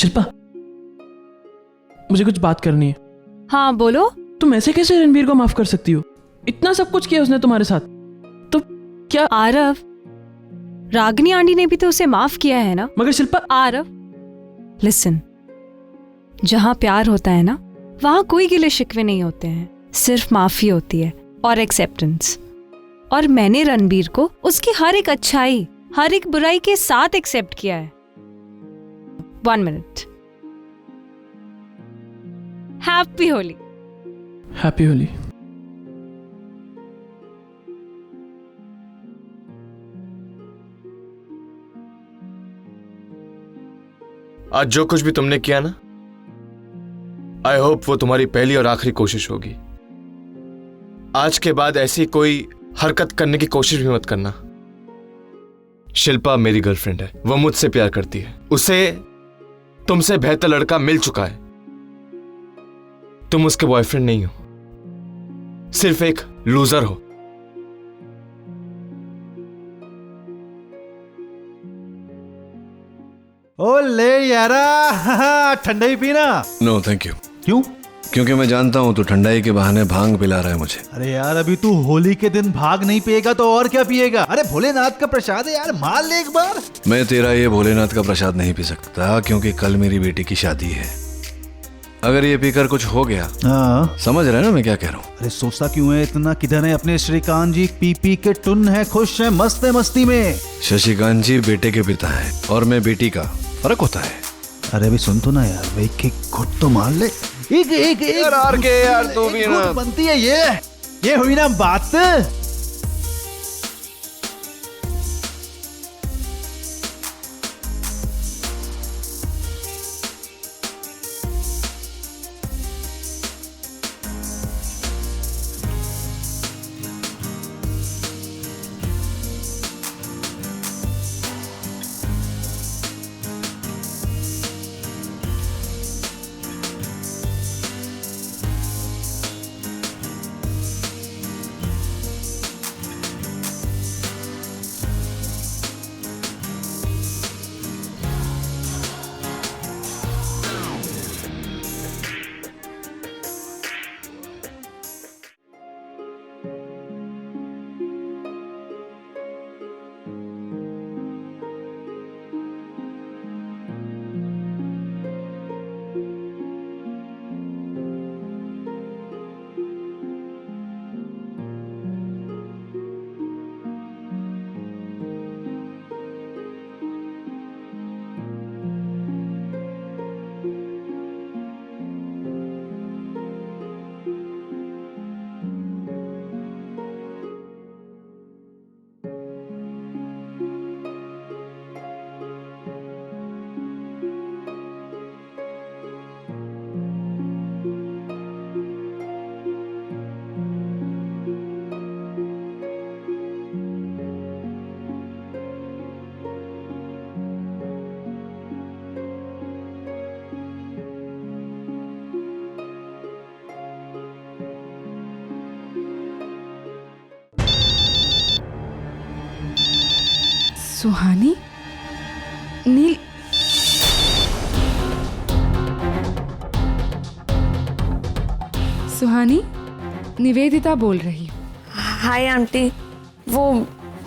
शिल्पा, मुझे कुछ बात करनी है। हाँ बोलो। तुम ऐसे कैसे रणबीर को माफ कर सकती हो? इतना सब कुछ किया उसने तुम्हारे साथ, तो क्या? आरव, रागिनी आंटी ने भी तो उसे माफ किया है ना। मगर शिल्पा, आरव लिसन, जहाँ प्यार होता है ना, वहाँ कोई गिले शिकवे नहीं होते हैं, सिर्फ माफी होती है और एक्सेप्टेंस। और मैंने रणबीर को उसकी हर एक अच्छाई, हर एक बुराई के साथ एक्सेप्ट किया है। 1 minute. Happy Holi. Happy Holi. आज जो कुछ भी तुमने किया ना, आई होप वो तुम्हारी पहली और आखिरी कोशिश होगी। आज के बाद ऐसी कोई हरकत करने की कोशिश भी मत करना। शिल्पा मेरी गर्लफ्रेंड है, वो मुझसे प्यार करती है, उसे तुमसे बेहतर लड़का मिल चुका है। तुम उसके बॉयफ्रेंड नहीं हो, सिर्फ एक लूजर हो। ओ ले यारा, ठंडा ही पीना। No thank you. क्यों? क्योंकि मैं जानता हूँ तू ठंडाई के बहाने भांग पिला रहा है मुझे। अरे यार, अभी तू होली के दिन भाग नहीं पिएगा तो और क्या पिएगा? अरे भोलेनाथ का प्रसाद है यार, मार ले एक बार। मैं तेरा ये भोलेनाथ का प्रसाद नहीं पी सकता, क्योंकि कल मेरी बेटी की शादी है। अगर ये पीकर कुछ हो गया, हाँ समझ रहे ना मैं क्या कह रहा हूँ? अरे सोचता क्यों है इतना? किधर है अपने श्रीकांत जी? पी पी के टुन है, खुश है, मस्त है मस्ती में। शशिकांत जी बेटे के पिता है और मैं बेटी का, फर्क होता है। अरे अभी सुन तो ना यार, भाई एक घुट तो मार ले। एक एक एक यार तू भी ना बनती है ये हुई ना बात। सुहानी, नील, सुहानी, निवेदिता बोल रही हूँ। हाय आंटी, वो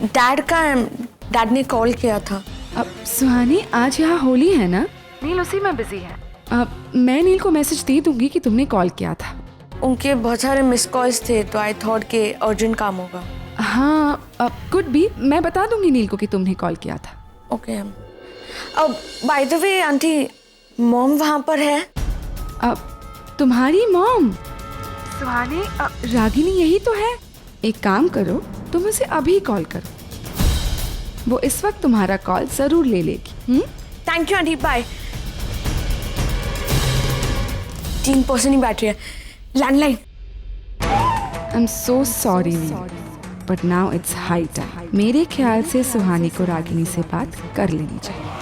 डैड ने कॉल किया था। अब सुहानी, आज यहाँ होली है ना? नील उसी में बिजी है। अब मैं नील को मैसेज दे दूंगी कि तुमने कॉल किया था। उनके बहुत सारे मिस कॉल्स थे तो आई थॉट के अर्जेंट काम होगा। हाँ, अब कुड भी, मैं बता दूंगी नील को कि तुमने कॉल किया था। ओके। अब by the way aunty, mom वहाँ पर है? अब तुम्हारी मॉम? सुहानी, रागिनी यही तो है। एक काम करो, तुम उसे अभी कॉल करो, वो इस वक्त तुम्हारा कॉल जरूर ले लेगी। Thank you aunty, bye. 3% ही बैटरी है। Landline. I am so sorry Neil, but now it's high time. मेरे ख्याल से सुहानी को रागिनी से बात कर लेनी चाहिए।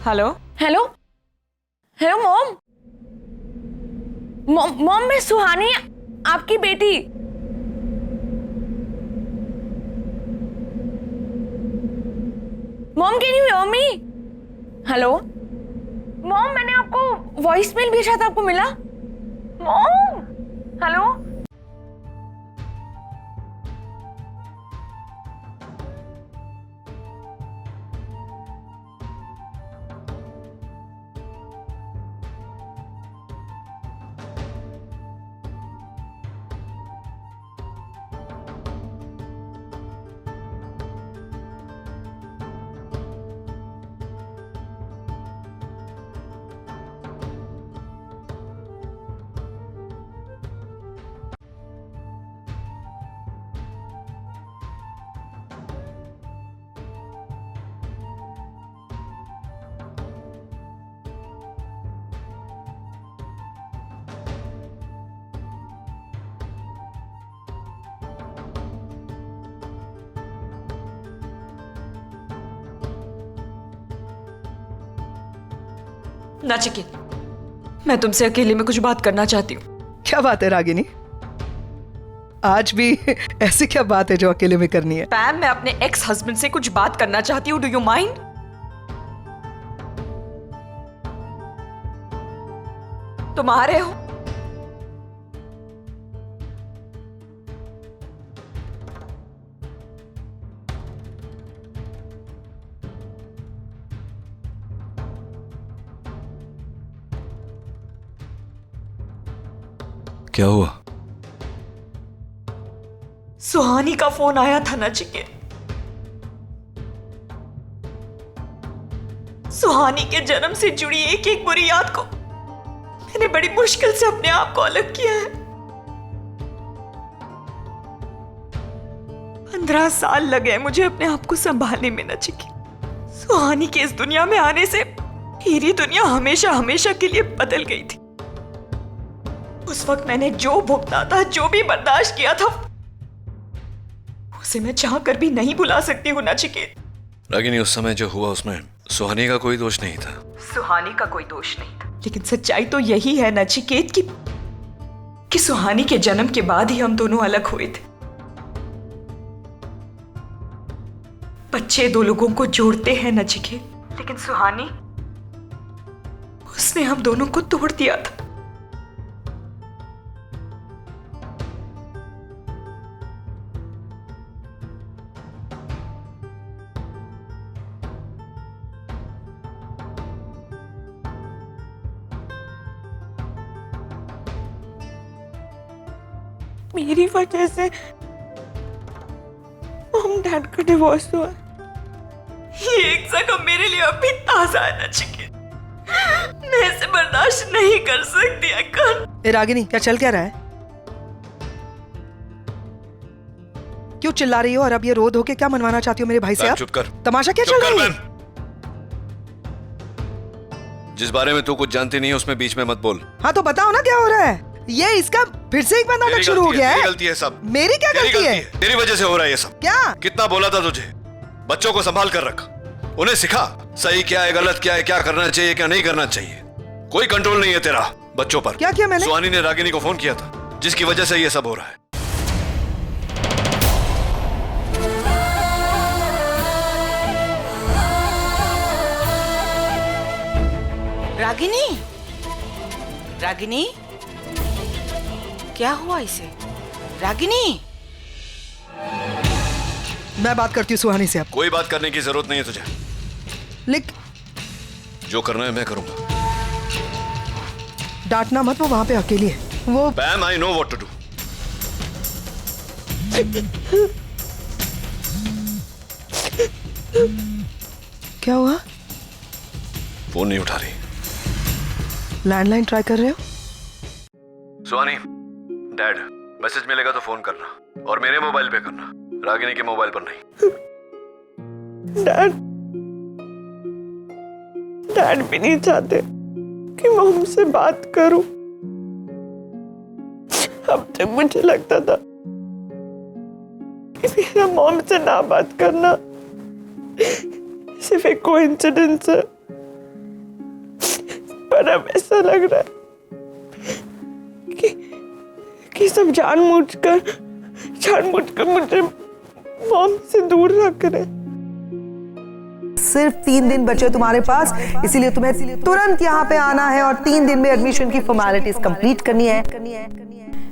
Hello hello hello mom. Mom मैं सुहानी, आपकी बेटी। Mom can you hear me? Hello mom, मैंने आपको वॉइस मेल भेजा था, आपको मिला? Mom hello. नाचिकेत, मैं तुमसे अकेले में कुछ बात करना चाहती हूँ। क्या बात है रागिनी? आज भी ऐसी क्या बात है जो अकेले में करनी है? पैम, मैं अपने एक्स हस्बैंड से कुछ बात करना चाहती हूँ। Do you mind? तुम आ रहे हो? क्या हुआ? सुहानी का फोन आया था नचिकेत। सुहानी के जन्म से जुड़ी एक एक बुरी याद को मैंने बड़ी मुश्किल से अपने आप को अलग किया है। 15 साल लगे मुझे अपने आप को संभालने में नचिकेत। सुहानी के इस दुनिया में आने से मेरी दुनिया हमेशा हमेशा के लिए बदल गई थी। उस वक्त मैंने जो भुगता था, जो भी बर्दाश्त किया था, उसे मैं चाहकर भी नहीं भुला सकती हूँ नचिकेत। रागिनी, उस समय जो हुआ उसमें सुहानी का कोई दोष नहीं था। सुहानी का कोई दोष नहीं था, लेकिन सच्चाई तो यही है नचिकेत कि सुहानी के जन्म के बाद ही हम दोनों अलग हुए थे। बच्चे दो लोगों को जोड़ते हैं नचिकेत, लेकिन सुहानी, उसने हम दोनों को तोड़ दिया था। मेरी वजह से मॉम डैड का डिवोर्स हुआ। ये एक जख्म मेरे लिए अभी ताजा है नचिकेत। मैं इसे बर्दाश्त नहीं कर सकती अक्कल। रागिनी, क्या चल क्या रहा है? क्यों चिल्ला रही हो और अब ये रो धो के क्या मनवाना चाहती हो मेरे भाई से? आप चुप कर। तमाशा क्या चल रहा है? जिस बारे में तू कुछ जानती नहीं है उसमें बीच में मत बोल। हाँ तो बताओ ना क्या हो रहा है? ये इसका फिर से एक बार नाटक शुरू हो गया है। तेरी गलती है सब। मेरी क्या गलती है? तेरी वजह से हो रहा है ये सब। क्या? कितना बोला था तुझे, बच्चों को संभाल कर रख, उन्हें सिखा सही क्या है गलत क्या है, क्या करना चाहिए क्या नहीं करना चाहिए। कोई कंट्रोल नहीं है तेरा बच्चों पर। क्या किया मैंने? सुहानी ने रागिनी को फोन किया था, जिसकी वजह से ये सब हो रहा है। रागिनी, रागिनी, क्या हुआ इसे? रागिनी, मैं बात करती हूँ सुहानी से। अब कोई बात करने की जरूरत नहीं है तुझे। जो करना है मैं करूंगा। डांटना मत, वो वहां पे अकेली है। वो Pam, I know what to do. क्या हुआ? फोन नहीं उठा रही। लैंडलाइन ट्राई कर रहे हो? सुहानी, डैड, मैसेज मिलेगा तो फोन करना, और मेरे मोबाइल पे करना, रागिनी के मोबाइल पर नहीं। डैड भी नहीं चाहते कि मैं उनसे बात करूं। अब तक मुझे लगता था कि मेरा मॉम से ना बात करना सिर्फ एक कोइंसिडेंस है, पर अब ऐसा लग रहा है कि सब जानबूझकर मुझे मॉम से दूर रख रहे। सिर्फ 3 दिन बचे तुम्हारे पास, इसीलिए तुम्हें तुरंत यहाँ पे आना है और 3 दिन में एडमिशन की फॉर्मेलिटीज कंप्लीट करनी है।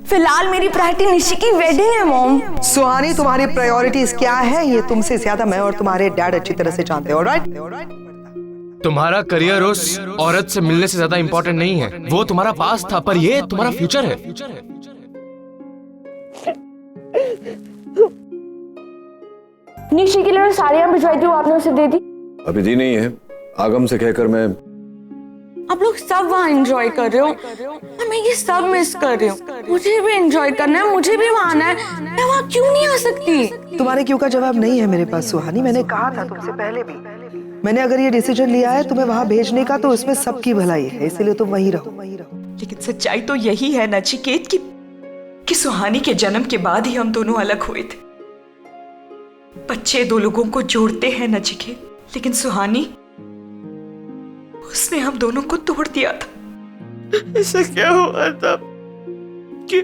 फिलहाल मेरी प्रायोरिटी निशी की वेडिंग है मॉम। सुहानी, तुम्हारी प्रायोरिटीज क्या है ये तुमसे ज्यादा मैं और तुम्हारे डैड अच्छी तरह से जानते हो, ऑलराइट? तुम्हारा करियर उस औरत से मिलने से ज्यादा इंपॉर्टेंट नहीं है। वो तुम्हारा पास था, पर ये तुम्हारा फ्यूचर है। निशी के लिए मैं साड़ियाँ भिजवाई थी, वो आपने उसे दे दी? अभी दी नहीं है, आगम से कहकर मैं। आप लोग सब वहाँ एंजॉय कर रहे हो और मैं ये सब मिस कर रही हूँ। मुझे भी एंजॉय करना है, मुझे भी वहाँ आना है। मैं वहाँ क्यों नहीं आ सकती? तुम्हारे क्यों का जवाब नहीं है मेरे पास सुहानी। मैंने कहा था तुमसे पहले भी, मैंने अगर ये डिसीजन लिया है तुम्हें वहाँ भेजने का तो इसमें सबकी भलाई है, इसीलिए तुम वहीं रहो। लेकिन सच्चाई तो यही है नचिकेत कि सुहानी के जन्म के बाद ही हम दोनों अलग हुए थे। बच्चे 2 लोगों को जोड़ते हैं नचिकेत, लेकिन सुहानी, उसने हम दोनों को तोड़ दिया था। ऐसा क्या हुआ था कि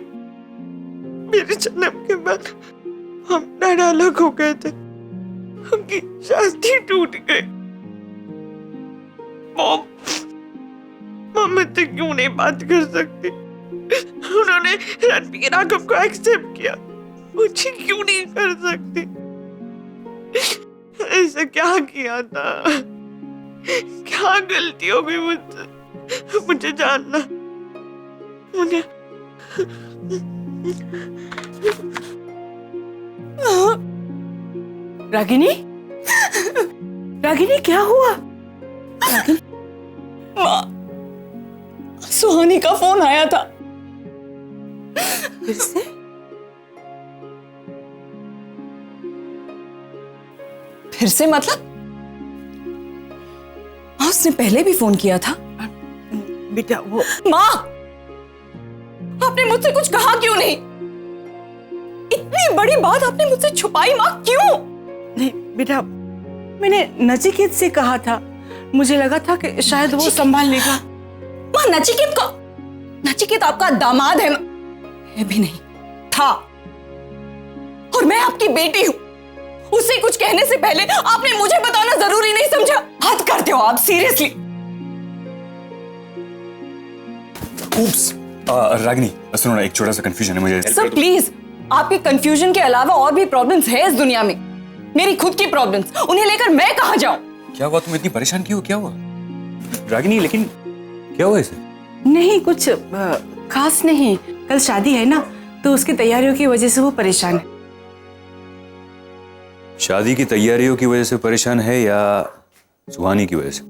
मेरे जन्म के बाद हम दोनों अलग हो गए थे, हमकी शादी टूट गई। मॉम मुझसे क्यों नहीं बात कर सकती? उन्होंने रणबीर आगम को एक्सेप्ट किया, मुझे क्यों नहीं कर सकती? ऐसा क्या किया था? क्या गलती हो गई मुझसे? मुझे जानना, मुझे। रागिनी, क्या हुआ? माँ, सुहानी का फोन आया था। फिर से? फिर से मतलब? माँ, उसने पहले भी फोन किया था। बेटा वो। माँ, आपने मुझसे कुछ कहा क्यों नहीं? इतनी बड़ी बात आपने मुझसे छुपाई माँ, क्यों? नहीं बेटा, मैंने नचिकेत से कहा था, मुझे लगा था कि शायद वो संभाल लेगा। माँ, नचिकेत आपका दामाद है भी नहीं था, और मैं आपकी बेटी हूँ। उसे कुछ कहने से पहले आपने मुझे बताना जरूरी नहीं समझा? हद करते हो आप, सीरियसली। उप्स, रागिनी सुनो ना, एक छोटा सा कंफ्यूजन है मुझे। सर प्लीज, आपके कंफ्यूजन के अलावा और भी प्रॉब्लम्स है इस दुनिया में। मेरी खुद की प्रॉब्लम्स, उन्हें लेकर मैं कहां जाऊं? क्या हुआ? तुम इतनी परेशान क्यों? क्या हुआ रागिनी? लेकिन क्या हुआ इसे? नहीं कुछ खास नहीं, कल शादी है ना, तो उसकी तैयारियों की वजह से वो परेशान है। शादी की तैयारियों की वजह से परेशान है या सुहानी की वजह से?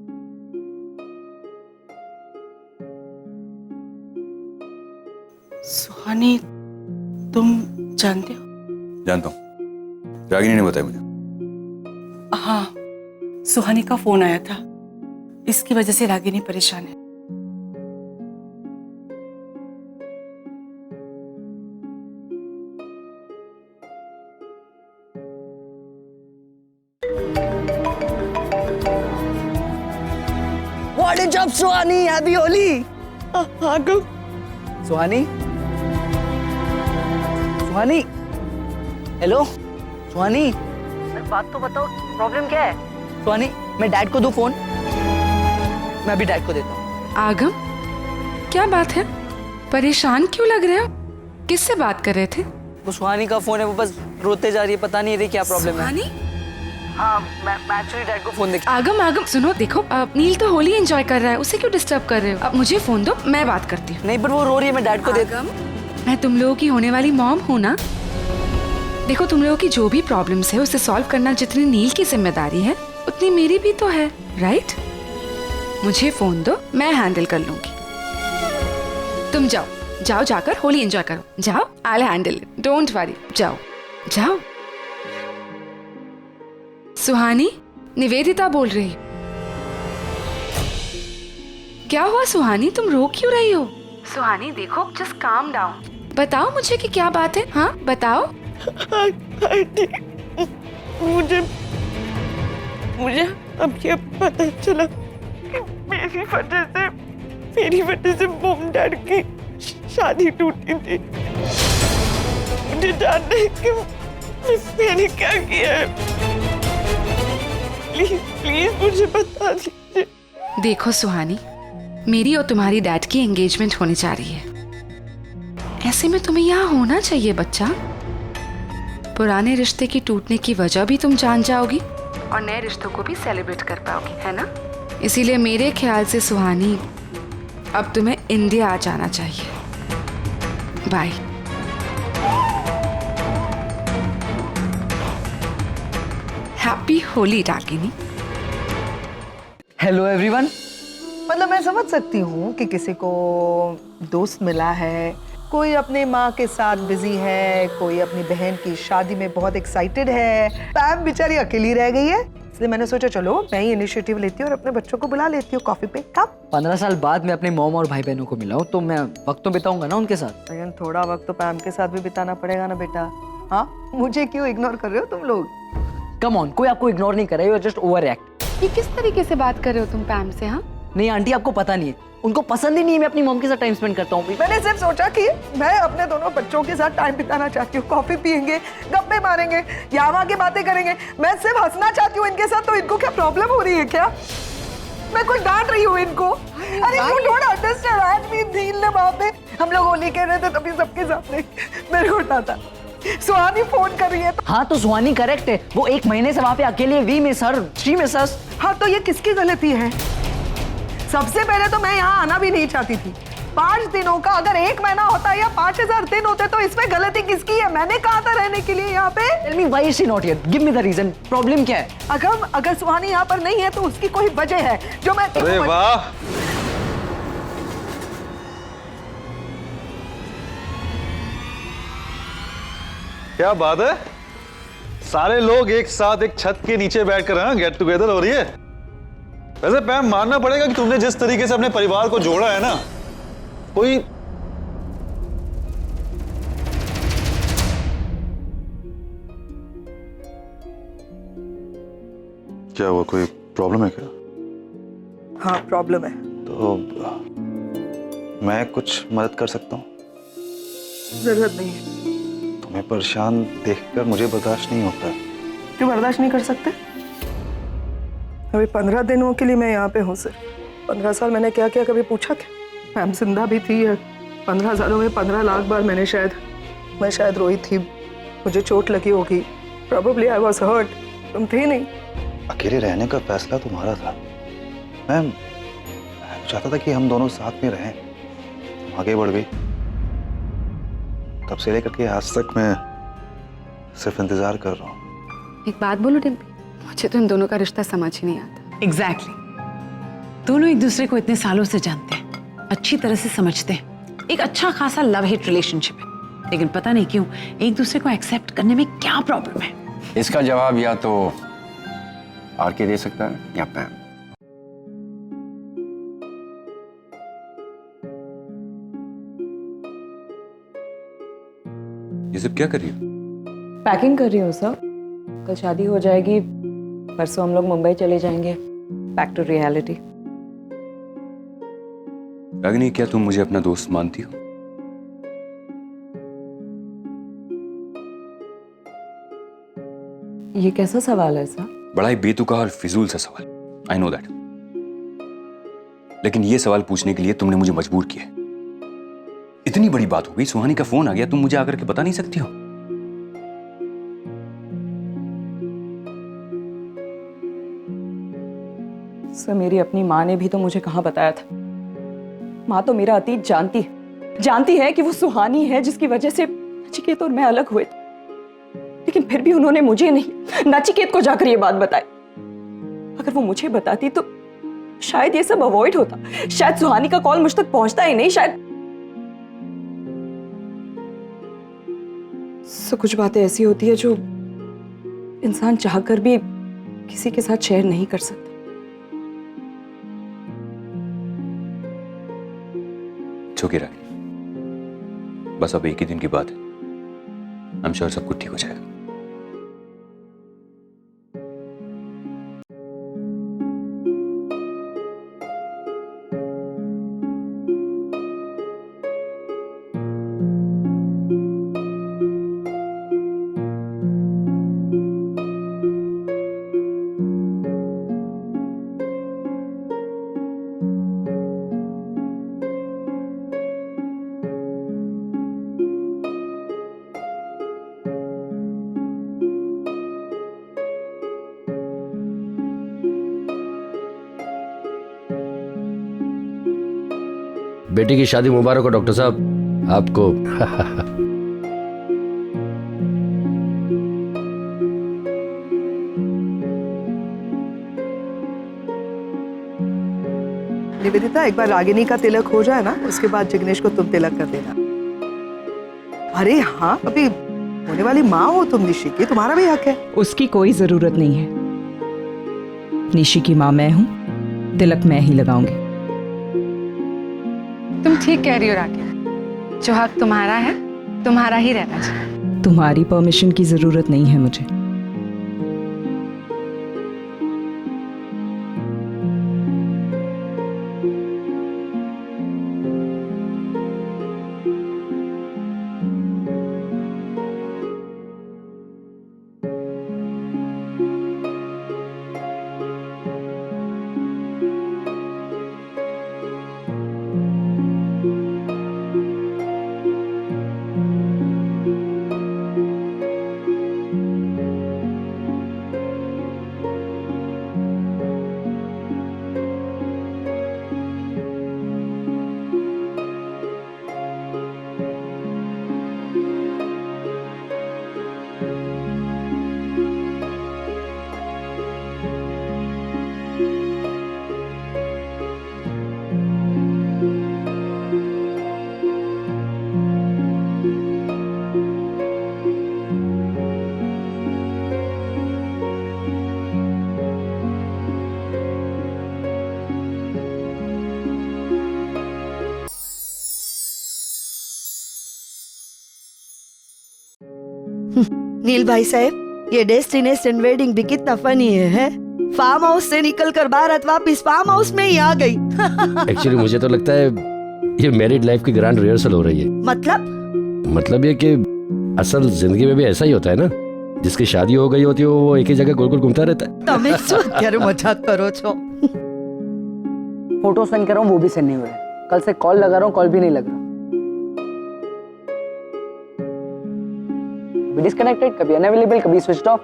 सुहानी तुम जानते हो? जानता हूं, रागिनी ने बताया मुझे। हाँ, सुहानी का फोन आया था, इसकी वजह से रागिनी परेशान है। What a job, Suhani! Happy Holi! आगम, सुहानी, हेलो सुहानी, बात तो बताओ, प्रॉब्लम क्या है? सुहानी, मैं डैड को दूं फोन? मैं अभी डैड को देता हूँ। आगम, क्या बात है? परेशान क्यों लग रहे हो? किससे बात कर रहे थे? वो सुहानी का फोन है, वो बस रोते जा रही है, पता नहीं रही क्या प्रॉब्लम है। हाँ, मैं एक्चुअली डैड को फोन देख। आगम सुनो, देखो नील तो होली एंजॉय कर रहा है, उसे क्यों डिस्टर्ब कर रहे हो? अब मुझे फोन दो, मैं बात करती हूँ। नहीं पर वो रो रही है, मैं डैड को देता हूँ। मैं तुम लोगों की होने वाली मॉम हूँ ना। देखो, तुम लोगों की जो भी प्रॉब्लम्स है उसे सॉल्व करना जितनी नील की जिम्मेदारी है उतनी मेरी भी तो है, राइट? मुझे फोन दो, मैं हैंडल कर लूंगी। तुम जाओ जाकर होली एंजॉय करो, जाओ। I will handle it, don't worry, जाओ। सुहानी, निवेदिता बोल रही हूँ। क्या हुआ सुहानी, तुम रो क्यों रही हो? सुहानी देखो, जस्ट काम डाउन। बताओ मुझे कि क्या बात है। हाँ बताओ। मुझे अब ये पता चला कि मेरी वजह से मेरी वजह से मॉम डैड की शादी टूटी थी। मुझे जानना है कि मैंने क्या किया है। प्लीज प्लीज मुझे बता दीजिए। देखो सुहानी, मेरी और तुम्हारी डैड की एंगेजमेंट होने जा रही है। ऐसे में तुम्हें यहाँ होना चाहिए बच्चा। पुराने रिश्ते की टूटने की वजह भी तुम जान जाओगी और नए रिश्तों को भी सेलिब्रेट कर पाओगी, है ना? इसीलिए मेरे ख्याल से सुहानी, अब तुम्हें इंडिया आ जाना चाहिए। Bye. Happy Holi Ragini. Hello everyone. मतलब मैं समझ सकती हूँ कि किसी को दोस्त मिला है, कोई अपने माँ के साथ बिजी है, कोई अपनी बहन की शादी में बहुत एक्साइटेड है। पैम बेचारी अकेली रह गई है, इसलिए मैंने सोचा चलो मैं ही इनिशिएटिव लेती हूँ और अपने बच्चों को बुला लेती हूँ कॉफी पे। कब 15 साल बाद मैं अपने मॉम और भाई बहनों को मिला हूँ तो मैं वक्त तो बिताऊंगा ना उनके साथ। लेकिन थोड़ा वक्त तो पैम के साथ भी बिताना पड़ेगा ना बेटा। हाँ, मुझे क्यों इग्नोर कर रहे हो तुम लोग? कम ऑन, कोई आपको इग्नोर नहीं कर रहा है, you are just over act. ये किस तरीके से बात कर रहे हो तुम पैम से? हाँ नहीं आंटी, आपको पता नहीं है, उनको पसंद ही नहीं है मैं अपनी मॉम के साथ टाइम स्पेंड करता हूँ। मैंने सिर्फ सोचा कि मैं अपने दोनों बच्चों के साथ टाइम बिताना चाहती हूँ। कॉफी पियेंगे, गप्पे मारेंगे, यहाँ वहाँ की बातें करेंगे। मैं सिर्फ हंसना चाहती हूँ इनके साथ। तो इनको क्या प्रॉब्लम हो रही है क्या? मैं कुछ डांट रही हूँ इनको? अरे यू डोंट अंडरस्टैंड। आज भी धील ने वहाँ पे हम लोग होली खेल रहे थे, तभी सबके सामने मेरे को उठाता। सुहानी फोन कर रही है। हाँ तो सुहानी करेक्ट है, वो 1 महीने से वहाँ पे अकेले। We miss her, she miss us. हाँ तो ये किसकी गलती है? सबसे पहले तो मैं यहाँ आना भी नहीं चाहती थी। 5 दिनों का अगर 1 महीना होता या 5000 दिन होते तो इसमें गलती किसकी है? मैंने कहा था रहने के लिए यहाँ पे। Tell me why is she not here? Give me the reason. Problem क्या है? अगर सुहानी यहाँ पर नहीं है तो उसकी कोई वजह है जो मैं। अरे वाह, क्या बात है। सारे लोग एक साथ एक छत के नीचे बैठकर गेट टुगेदर हो रही है। वैसे पैम, मानना पड़ेगा कि तुमने जिस तरीके से अपने परिवार को जोड़ा है ना, कोई क्या हुआ? कोई प्रॉब्लम है क्या? हाँ प्रॉब्लम है। तो मैं कुछ मदद कर सकता हूँ? जरूरत नहीं है। तुम्हें परेशान देखकर मुझे बर्दाश्त नहीं होता है। क्यों बर्दाश्त नहीं कर सकते? अभी 15 दिनों के लिए मैं यहाँ पे हूँ सर। 15 साल मैंने क्या किया, कभी पूछा क्या? मैम जिंदा भी थी। 15 सालों में 15 लाख बार मैं शायद रोई थी। मुझे चोट लगी होगी। Probably I was hurt. तुम थे नहीं। अकेले रहने का फैसला तुम्हारा था। मैं चाहता था कि हम दोनों साथ में रहें। तुम आगे बढ़ गई। तब से लेकर के आज तक मैं सिर्फ इंतजार कर रहा हूँ। एक बात बोलूं डिम्पी, मुझे तो इन दोनों का रिश्ता समझ ही नहीं आता। एग्जैक्टली। दोनों एक दूसरे को इतने सालों से जानते हैं, अच्छी तरह से समझते हैं। एक अच्छा खासा लव हेट रिलेशनशिप है, लेकिन पता नहीं क्यों एक दूसरे को एक्सेप्ट करने में क्या प्रॉब्लम है। इसका जवाब या तो आरके दे सकता है या पैम। ये सब क्या कर रही हो? पैकिंग कर रही हूँ सर। कल शादी हो जाएगी, परसों हम लोग मुंबई चले जाएंगे। Back to reality. रागिनी, क्या तुम मुझे अपना दोस्त मानती हो? ये कैसा सवाल है सर? बड़ा ही बेतुका और फिजूल सा सवाल। आई नो दैट, लेकिन ये सवाल पूछने के लिए तुमने मुझे मजबूर किया। इतनी बड़ी बात हो गई, सुहानी का फोन आ गया, तुम मुझे आकर के बता नहीं सकती हो? सर मेरी अपनी माँ ने भी तो मुझे कहाँ बताया था। माँ तो मेरा अतीत जानती है कि वो सुहानी है जिसकी वजह से नचिकेत और मैं अलग हुए थे। लेकिन फिर भी उन्होंने मुझे नहीं, नचिकेत को जाकर ये बात बताई। अगर वो मुझे बताती तो शायद ये सब अवॉइड होता। शायद सुहानी का कॉल मुझ तक पहुंचता ही नहीं। शायद सो कुछ बातें ऐसी होती है जो इंसान चाहकर भी किसी के साथ शेयर नहीं कर सकता। ओके रागिनी, बस अब एक ही दिन की बात है। आई एम श्योर सब कुछ ठीक हो जाएगा। बेटी की शादी मुबारक हो डॉक्टर साहब आपको। निवेदिता, एक बार रागिनी का तिलक हो जाए ना, उसके बाद जिग्नेश को तुम तिलक कर देना। अरे हाँ, अभी होने वाली माँ हो तुम निशी की, तुम्हारा भी हक है। उसकी कोई जरूरत नहीं है। निशी की माँ मैं हूँ, तिलक मैं ही लगाऊंगी। तुम ठीक कह रही हो रागिनी, जो हक तुम्हारा है तुम्हारा ही रहना चाहिए। तुम्हारी परमिशन की जरूरत नहीं है मुझे। नील भाई साहब, ये डेस्टिनेशन वेडिंग भी कितना फनी है? फार्म हाउस से निकलकर भारत वापस फार्म हाउस में ही आ गई। एक्चुअली मुझे तो लगता है ये मैरिड लाइफ की ग्रैंड रिहर्सल हो रही है। मतलब ये कि असल जिंदगी में भी ऐसा ही होता है ना, जिसकी शादी हो गई होती है वो एक ही जगह गोल गोल घूमता रहता है। તમે શું અત્યારે મજાક કરો છો? फोटो सेंड कर रहा हूँ, वो भी सेंड नहीं हो रहा। कल से कॉल लगा रहा हूँ, कॉल भी नहीं लग रहा। कभी डिस्कनेक्टेड, कभी अनअवेलेबल, कभी स्विच्ड ऑफ।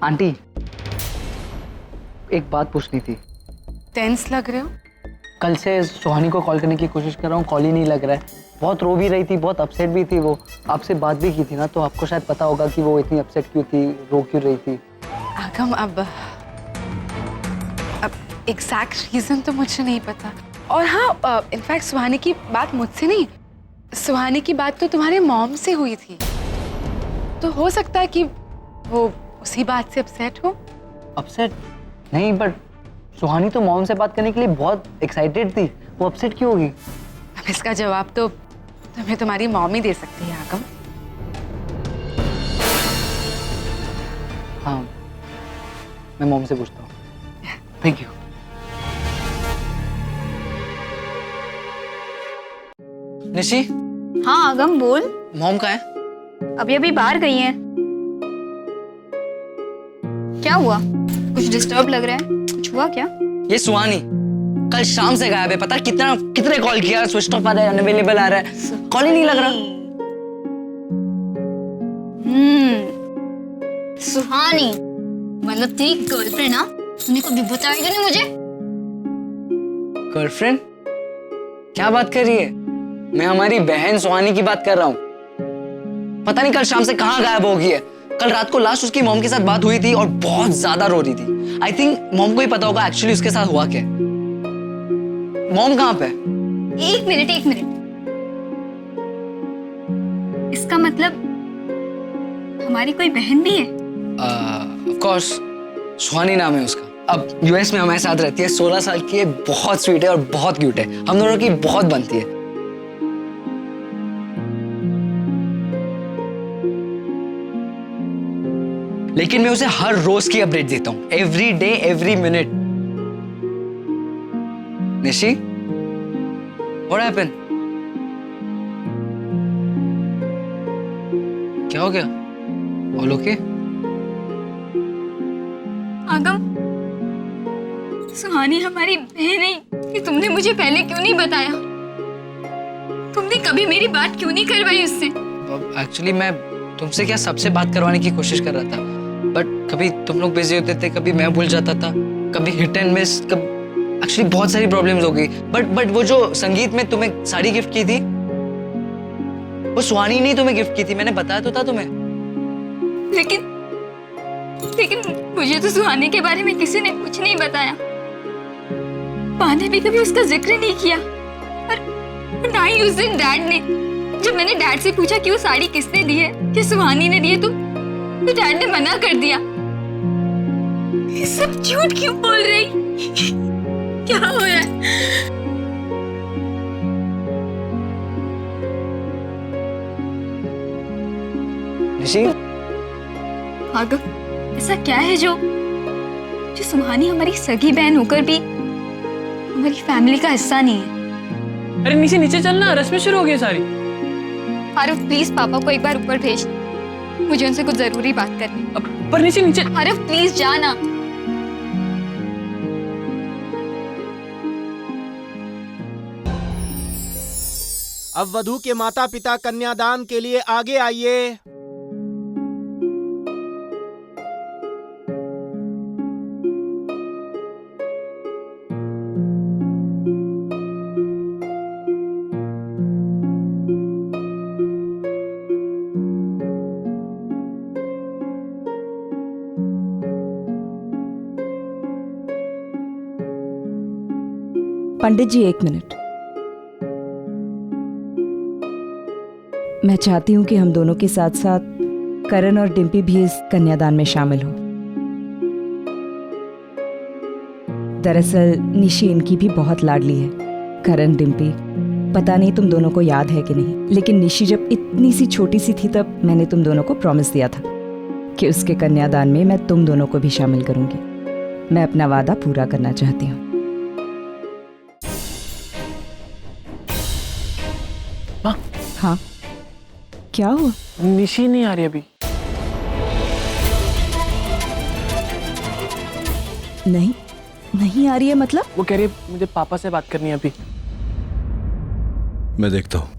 आंटी, एक बात पूछनी थी। टेंस लग रहे हो? कल से सुहानी को कॉल करने की कोशिश कर रहा हूँ, कॉल ही नहीं लग रहा है। बहुत रो भी रही थी, बहुत अपसेट भी थी। वो आपसे बात भी की थी ना, तो आपको शायद पता होगा कि वो इतनी अपसेट क्यों थी, रो क्यों रही थी। आगम, अब एग्जैक्ट रीजन तो मुझे नहीं पता। और हाँ, इनफैक्ट सुहानी की बात मुझसे नहीं, सुहानी की बात तो तुम्हारे मॉम से हुई थी। तो हो सकता है कि वो उसी बात से अपसेट हो। अपसेट नहीं, बट सुहानी तो मॉम से बात करने के लिए बहुत एक्साइटेड थी। वो अपसेट क्यों होगी? अब इसका जवाब तो तुम्हें तुम्हारी मॉम ही दे सकती है आगम। हाँ, मैं मॉम से पूछता हूँ। Thank you. निशी। हाँ आगम, बोल। मॉम कहाँ है? अभी अभी बाहर गई हैं। क्या हुआ? कुछ डिस्टर्ब लग रहा है? कुछ हुआ क्या? ये सुहानी कल शाम से गायब है। पता कितने कॉल किया, स्विच ऑफ आ रहा है, अनअवेलेबल आ रहा है, कॉल ही नहीं लग रहा। सुहानी मतलब तेरी गर्लफ्रेंड? ना तूने कभी बताया नहीं मुझे। गर्लफ्रेंड? क्या बात कर रही है? मैं हमारी बहन सुहानी की बात कर रहा हूँ। पता नहीं कल शाम से कहाँ गायब हो गई है। कल रात को लास्ट उसकी मॉम के साथ बात हुई थी और बहुत ज्यादा रो रही थी। आई थिंक मॉम को ही पता होगा एक्चुअली उसके साथ हुआ क्या। मॉम कहाँ पे? एक मिनट। इसका मतलब हमारी कोई बहन भी है? ऑफ कोर्स, सुहानी नाम है उसका। अब यूएस में हमारे साथ रहती है, 16 साल की है, बहुत स्वीट है और बहुत क्यूट है। हम दोनों की बहुत बनती है। लेकिन मैं उसे हर रोज की अपडेट देता हूं, every day every minute. Nishi, what happened? क्या हो गया? All okay? आगम, सुहानी हमारी बहन है, कि तुमने मुझे पहले क्यों नहीं बताया? तुमने कभी मेरी बात क्यों नहीं करवाई उससे? एक्चुअली मैं तुमसे क्या सबसे बात करवाने की कोशिश कर रहा था, बट कभी तुम लोग बिजी होते थे, कभी मैं भूल जाता था, कभी हिट एंड मिस, एक्चुअली बहुत सारी प्रॉब्लम्स हो गई। बट वो जो संगीत में तुम्हें साड़ी गिफ्ट की थी, वो सुहानी ने तुम्हें गिफ्ट की थी, मैंने बताया तो था तुम्हें। लेकिन मुझे तो सुहानी के बारे में किसी ने कुछ नहीं बताया। माँ ने भी कभी उसका जिक्र नहीं किया, और ना ही उस दिन डैड ने। जब मैंने डैड से पूछा कि वो साड़ी किसने दी है, कि सुहानी ने दी है, तो डैड ने मना कर दिया। ये सब झूठ क्यों बोल रही? क्या हो रहा है? निशी, ऐसा क्या है जो सुहानी हमारी सगी बहन होकर भी हमारी फैमिली का हिस्सा नहीं है? अरे निशी नीचे चलना, रस्में शुरू हो गई सारी। आरव प्लीज पापा को एक बार ऊपर भेज, मुझे उनसे कुछ जरूरी बात करनी। पर निशी नीचे। आरव प्लीज जाना। अब वधू के माता पिता कन्यादान के लिए आगे आइए। पंडित जी 1 मिनट। मैं चाहती हूँ कि हम दोनों के साथ साथ करण और डिम्पी भी इस कन्यादान में शामिल हो। दरअसल निशी इनकी भी बहुत लाडली है। करण, डिम्पी, पता नहीं तुम दोनों को याद है कि नहीं, लेकिन निशी जब इतनी सी छोटी सी थी तब मैंने तुम दोनों को प्रॉमिस दिया था कि उसके कन्यादान में मैं तुम दोनों को भी शामिल करूंगी। मैं अपना वादा पूरा करना चाहती हूँ। हाँ, क्या हुआ? निशी नहीं आ रही अभी। नहीं आ रही है मतलब? वो कह रही है मुझे पापा से बात करनी है अभी। मैं देखता हूँ।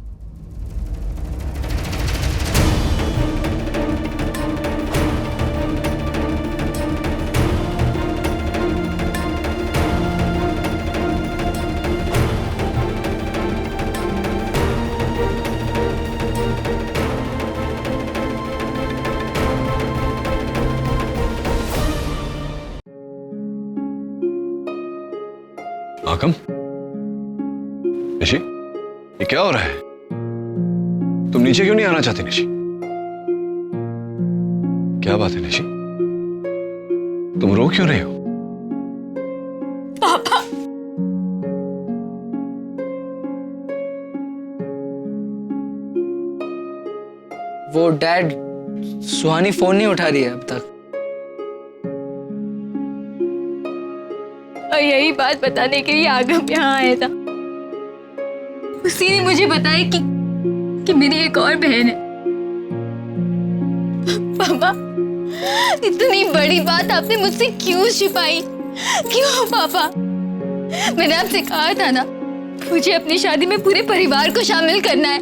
आकम, निशी, ये क्या हो रहा है? तुम नीचे क्यों नहीं आना चाहती निशी? क्या बात है निशी? तुम रो क्यों रही हो? पापा, वो डैड, सुहानी फोन नहीं उठा रही है अब तक। और यही बात बताने के लिए आगम यहाँ आया था। उसी ने मुझे बताया कि मेरी एक और बहन है। पापा, इतनी बड़ी बात आपने मुझसे क्यों छिपाई? क्यों पापा? मैंने आपसे कहा था ना, मुझे अपनी शादी में पूरे परिवार को शामिल करना है।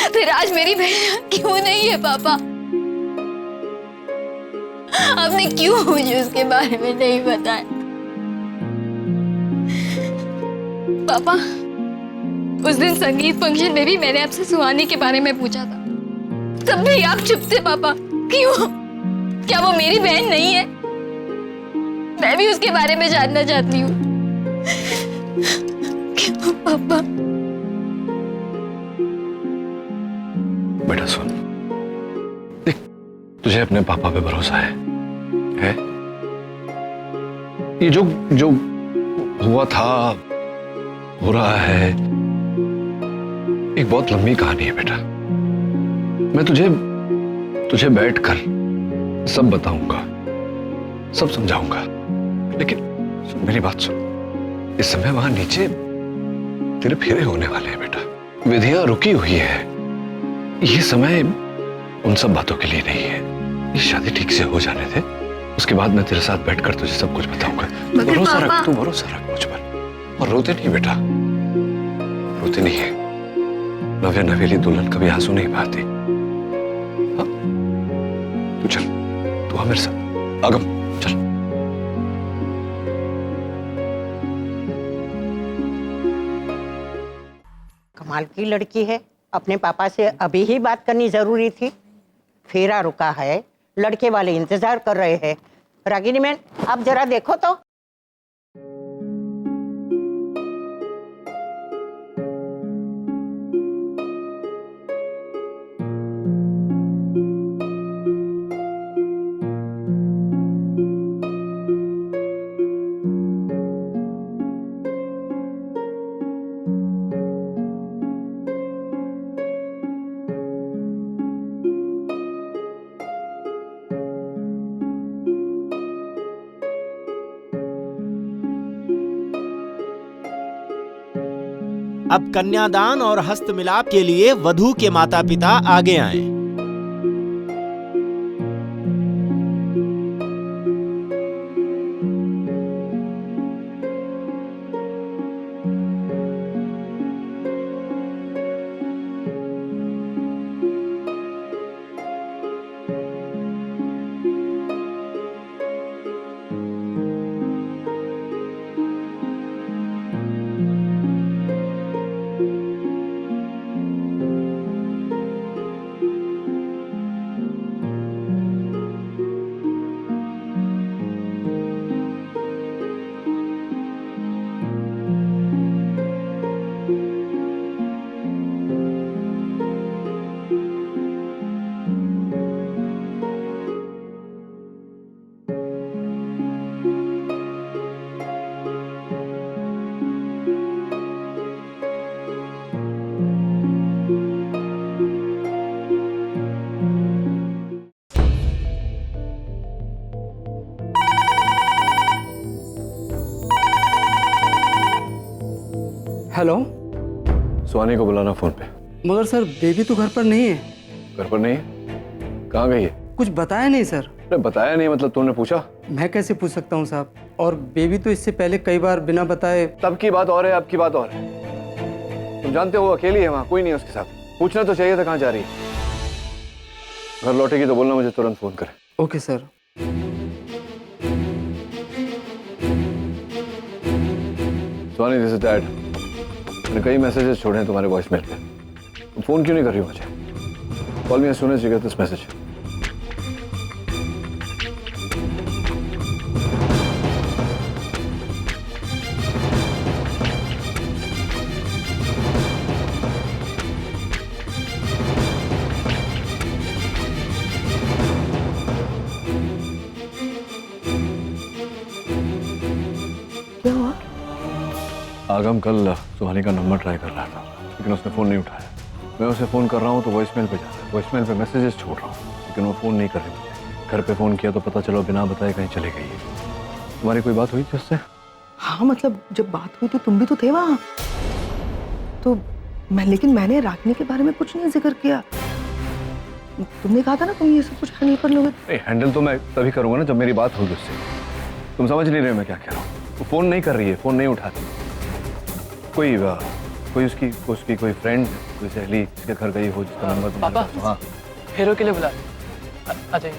फिर आज मेरी बहन क्यों नहीं है पापा? आपने क्यों मुझे उसके बारे में नहीं बताया? पापा, उस दिन संगीत फंक्शन में भी मैंने आपसे सुहानी के बारे में पूछा था, तब भी आप चुप थे पापा। क्यों? क्या वो मेरी बहन नहीं है? मैं भी उसके बारे में जानना चाहती हूँ। क्यों पापा? बेटा सुन, देख, तुझे अपने पापा पे भरोसा है? ये जो हुआ था, हो रहा है, एक बहुत लंबी कहानी है बेटा। मैं तुझे बैठकर सब बताऊंगा, सब समझाऊंगा, लेकिन मेरी बात सुन। इस समय वहां नीचे तेरे फेरे होने वाले हैं बेटा। विधियां रुकी हुई है। ये समय उन सब बातों के लिए नहीं है। ये शादी ठीक से हो जाने दे, उसके बाद मैं तेरे साथ बैठकर तुझे सब कुछ बताऊंगा। भरोसा रख, तू भरोसा रख मुझ पर। और रोते नहीं बेटा, रोते नहीं है। नव्या नवेली दुल्हन कभी आंसू नहीं बहाती। हाँ? तू चल, तू आ मेरे साथ। आगम चल। कमाल की लड़की है, अपने पापा से अभी ही बात करनी जरूरी थी। फेरा रुका है, लड़के वाले इंतजार कर रहे हैं। रागिनी मैन, आप जरा देखो तो। अब कन्यादान और हस्तमिलाप के लिए वधू के माता पिता आगे आएं। हेलो, सुहानी को बुलाना फोन पे। मगर सर बेबी तो घर पर नहीं है। घर पर नहीं है? कहाँ गई है? कुछ बताया नहीं सर। अरे बताया नहीं मतलब तुमने पूछा? मैं कैसे पूछ सकता हूँ साहब, और बेबी तो इससे पहले कई बार बिना बताए। तब की बात और है, अब की बात और है। तुम जानते हो वो अकेली है वहाँ, कोई नहीं है उसके साथ। पूछना तो चाहिए था कहाँ जा रही है। घर लौटेगी तो बोलना मुझे तुरंत फोन करे। Okay sir. Suhani, this is dad. मैंने कई मैसेजेस छोड़े हैं तुम्हारे वॉइसमेल पे। तुम फोन क्यों नहीं कर रही हो मुझे? Call me as soon as you get this message. क्या हुआ? आगम कल सुहानी का नंबर ट्राई कर रहा था, लेकिन उसने फ़ोन नहीं उठाया। मैं उसे फ़ोन कर रहा हूँ तो वॉइसमेल पे जा रहा है, वॉइसमेल पे मैसेजेस छोड़ रहा हूँ, लेकिन वो फ़ोन नहीं कर रही मुझे। घर पे फ़ोन किया तो पता चला बिना बताए कहीं चले गई है। तुम्हारी कोई बात हुई थी उससे? हाँ, मतलब जब बात हुई थी तुम भी तो थे वहाँ। तो लेकिन मैंने रागिनी के बारे में कुछ नहीं जिक्र किया। तुमने कहा था ना तुम ये सब कुछ हैंडल कर लोगे। नहीं, हैंडल तो मैं तभी करूँगा ना जब मेरी बात होगी उससे। तुम समझ नहीं रहे मैं क्या कह रहा हूँ। वो फ़ोन नहीं कर रही है, फ़ोन नहीं उठाती। कोई उसकी कोई फ्रेंड, कोई सहेली जिसके घर गई हो, जिसका नंबर तुम्हारे पास हो। हाँ, फेरों के लिए बुला। आ जाइए।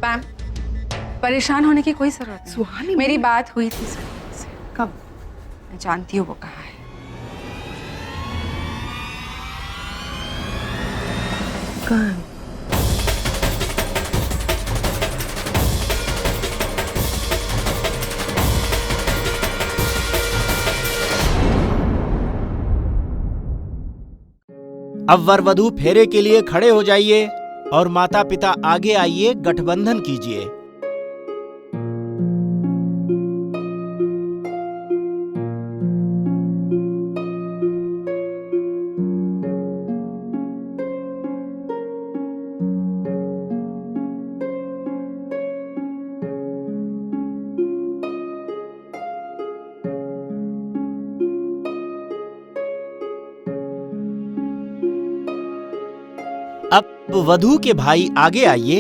पैम, परेशान होने की कोई जरूरत नहीं। सुहानी, मेरी बात हुई थी सुहानी से। कब? मैं जानती हूँ वो कहाँ है। कहाँ है? अब वर वधू फेरे के लिए खड़े हो जाइए और माता पिता आगे आइए, गठबंधन कीजिए। अब वधू के भाई आगे आइए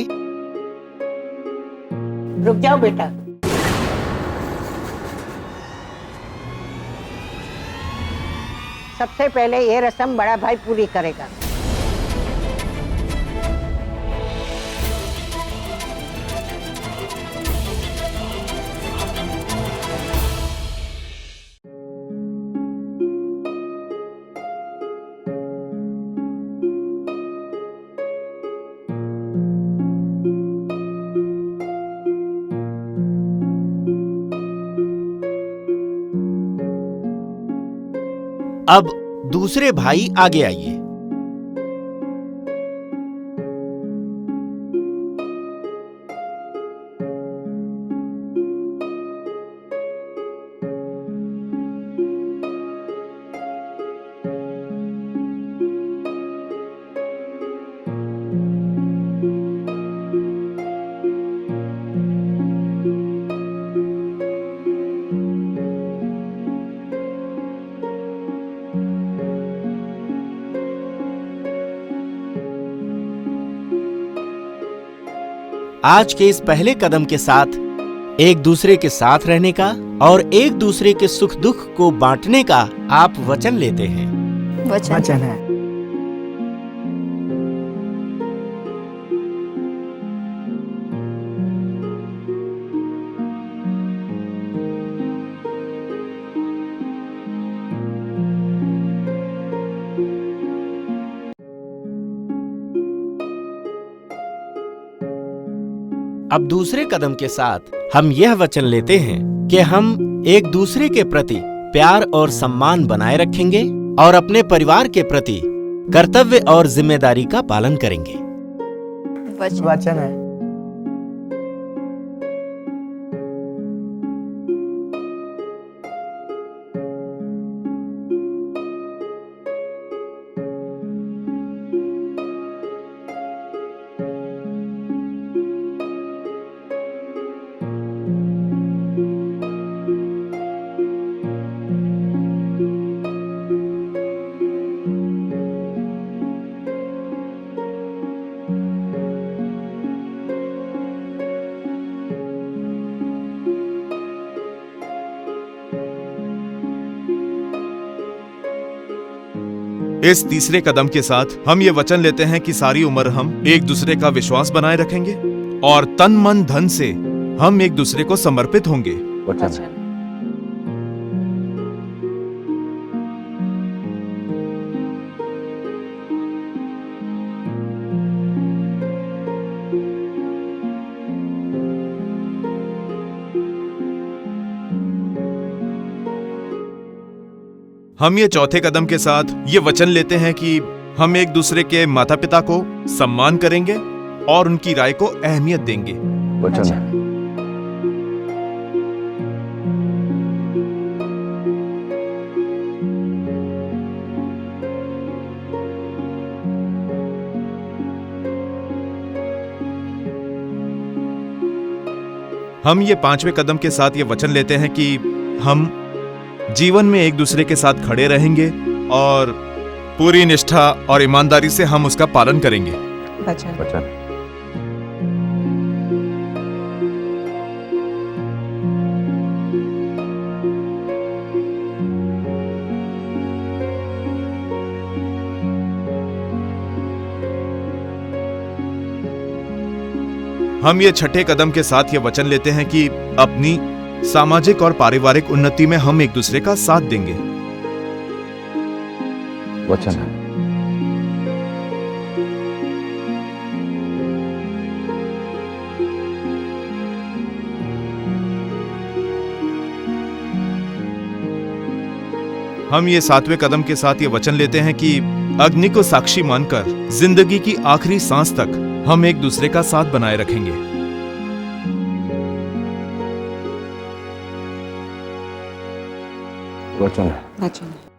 रुक जाओ बेटा। सबसे पहले ये रस्म बड़ा भाई पूरी करेगा। अब दूसरे भाई आगे आइए। आज के इस पहले कदम के साथ एक दूसरे के साथ रहने का और एक दूसरे के सुख दुख को बांटने का आप वचन लेते हैं। वचन है। अब दूसरे कदम के साथ हम यह वचन लेते हैं कि हम एक दूसरे के प्रति प्यार और सम्मान बनाए रखेंगे और अपने परिवार के प्रति कर्तव्य और जिम्मेदारी का पालन करेंगे। वचन है। इस तीसरे कदम के साथ हम ये वचन लेते हैं कि सारी उम्र हम एक दूसरे का विश्वास बनाए रखेंगे और तन मन धन से हम एक दूसरे को समर्पित होंगे। हम ये चौथे कदम के साथ ये वचन लेते हैं कि हम एक दूसरे के माता पिता को सम्मान करेंगे और उनकी राय को अहमियत देंगे। वचन है। हम ये पांचवें कदम के साथ ये वचन लेते हैं कि हम जीवन में एक दूसरे के साथ खड़े रहेंगे और पूरी निष्ठा और ईमानदारी से हम उसका पालन करेंगे। वचन। हम ये छठे कदम के साथ ये वचन लेते हैं कि अपनी सामाजिक और पारिवारिक उन्नति में हम एक दूसरे का साथ देंगे। वचन है। हम ये सातवें कदम के साथ ये वचन लेते हैं कि अग्नि को साक्षी मानकर जिंदगी की आखिरी सांस तक हम एक दूसरे का साथ बनाए रखेंगे। वचन है। वचन है।